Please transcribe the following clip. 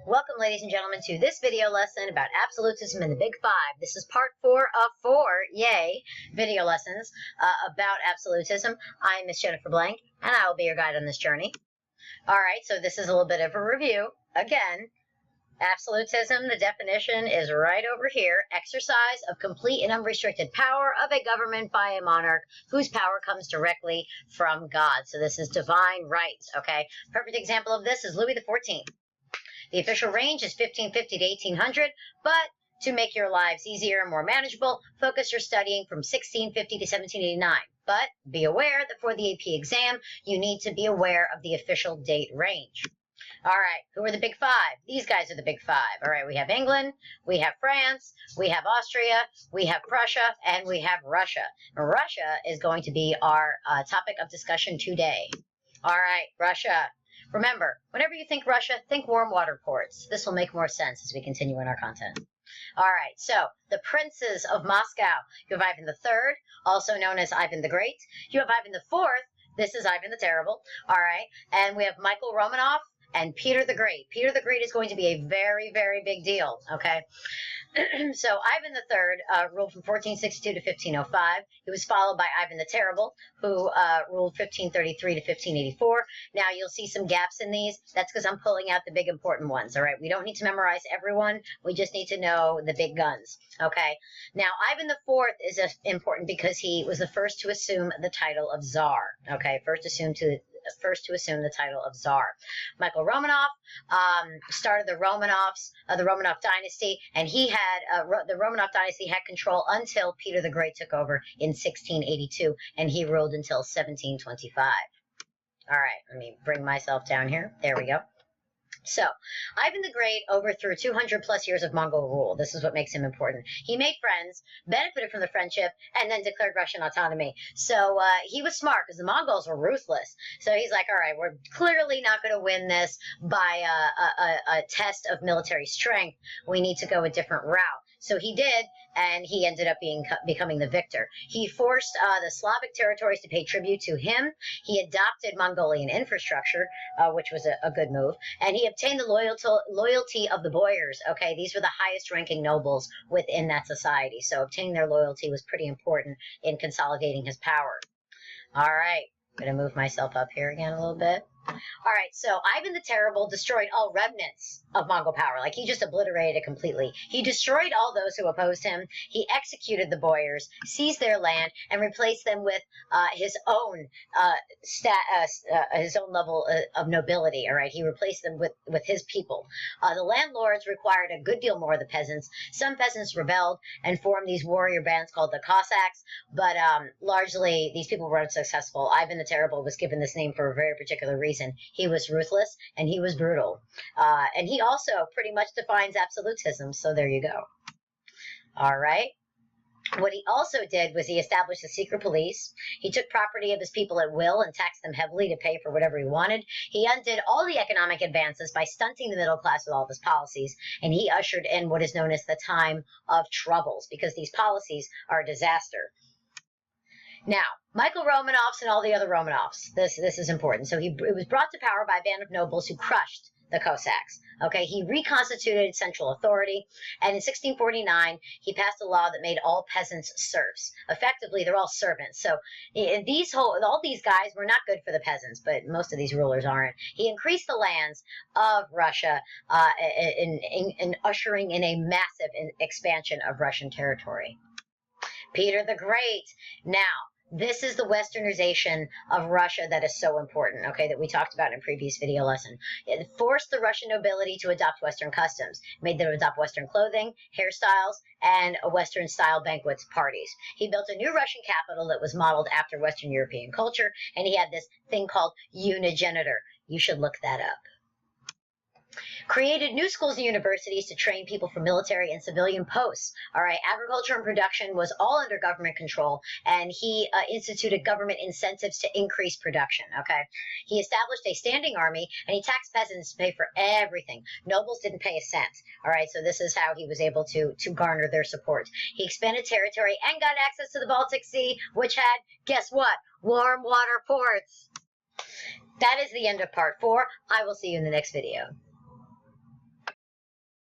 Welcome, ladies and gentlemen, to this video lesson about absolutism and the Big Five. This is part 4 of 4, yay, video lessons about absolutism. I'm Miss Jennifer Blank, and I will be your guide on this journey. All right, so this is a little bit of a review. Again, absolutism, the definition is right over here. Exercise of complete and unrestricted power of a government by a monarch whose power comes directly from God. So this is divine rights, okay? Perfect example of this is Louis XIV. The official range is 1550 to 1800, but to make your lives easier and more manageable, focus your studying from 1650 to 1789. But be aware that for the AP exam, you need to be aware of the official date range. All right, who are the Big Five? These guys are the Big Five. All right, we have England, we have France, we have Austria, we have Prussia, and we have Russia. Russia is going to be our topic of discussion today. All right, Russia. Remember, whenever you think Russia, think warm water ports. This will make more sense as we continue in our content. All right, so the princes of Moscow. You have Ivan III, also known as Ivan the Great. You have Ivan IV. This is Ivan the Terrible. All right, and we have Michael Romanov and Peter the Great. Peter the Great is going to be a very, very big deal, okay? So Ivan III ruled from 1462 to 1505. He was followed by Ivan the Terrible, who ruled 1533 to 1584. Now, you'll see some gaps in these. That's because I'm pulling out the big important ones, all right? We don't need to memorize everyone. We just need to know the big guns, okay? Now, Ivan IV is important because he was the first to assume the title of Tsar, okay? First to assume the title of Tsar. Michael Romanov started the Romanovs, the Romanov dynasty, and he had the Romanov dynasty had control until Peter the Great took over in 1682, and he ruled until 1725. All right, let me bring myself down here. There we go. So, Ivan the Great overthrew 200 plus years of Mongol rule. This is what makes him important. He made friends, benefited from the friendship, and then declared Russian autonomy. So, he was smart because the Mongols were ruthless. So, he's like, all right, we're clearly not going to win this by a test of military strength. We need to go a different route. So he did, and he ended up becoming the victor. He forced the Slavic territories to pay tribute to him. He adopted Mongolian infrastructure, which was a good move, and he obtained the loyalty of the boyars. Okay, these were the highest-ranking nobles within that society, so obtaining their loyalty was pretty important in consolidating his power. All right, I'm going to move myself up here again a little bit. All right, so Ivan the Terrible destroyed all remnants of Mongol power. Like, he just obliterated it completely. He destroyed all those who opposed him. He executed the boyars, seized their land, and replaced them with his own level of nobility. All right, he replaced them with his people. The landlords required a good deal more of the peasants. Some peasants rebelled and formed these warrior bands called the Cossacks, but largely these people were unsuccessful. Ivan the Terrible was given this name for a very particular reason. He was ruthless and he was brutal. And he also pretty much defines absolutism. So there you go. All right. What he also did was he established a secret police. He took property of his people at will and taxed them heavily to pay for whatever he wanted. He undid all the economic advances by stunting the middle class with all of his policies. And he ushered in what is known as the time of troubles, because these policies are a disaster. Now, Michael Romanovs and all the other Romanovs, this is important. So he was brought to power by a band of nobles who crushed the Cossacks. Okay, he reconstituted central authority, and in 1649, he passed a law that made all peasants serfs. Effectively, they're all servants. So all these guys were not good for the peasants, but most of these rulers aren't. He increased the lands of Russia in ushering in a massive expansion of Russian territory. Peter the Great. Now, this is the westernization of Russia that is so important, okay, that we talked about in a previous video lesson. It forced the Russian nobility to adopt Western customs, made them adopt Western clothing, hairstyles, and Western-style banquets parties. He built a new Russian capital that was modeled after Western European culture, and he had this thing called unigenitor. You should look that up. Created new schools and universities to train people for military and civilian posts. All right, agriculture and production was all under government control, and he instituted government incentives to increase production, okay? He established a standing army, and he taxed peasants to pay for everything. Nobles didn't pay a cent, all right? So this is how he was able to garner their support. He expanded territory and got access to the Baltic Sea, which had, guess what, warm water ports. That is the end of part 4. I will see you in the next video.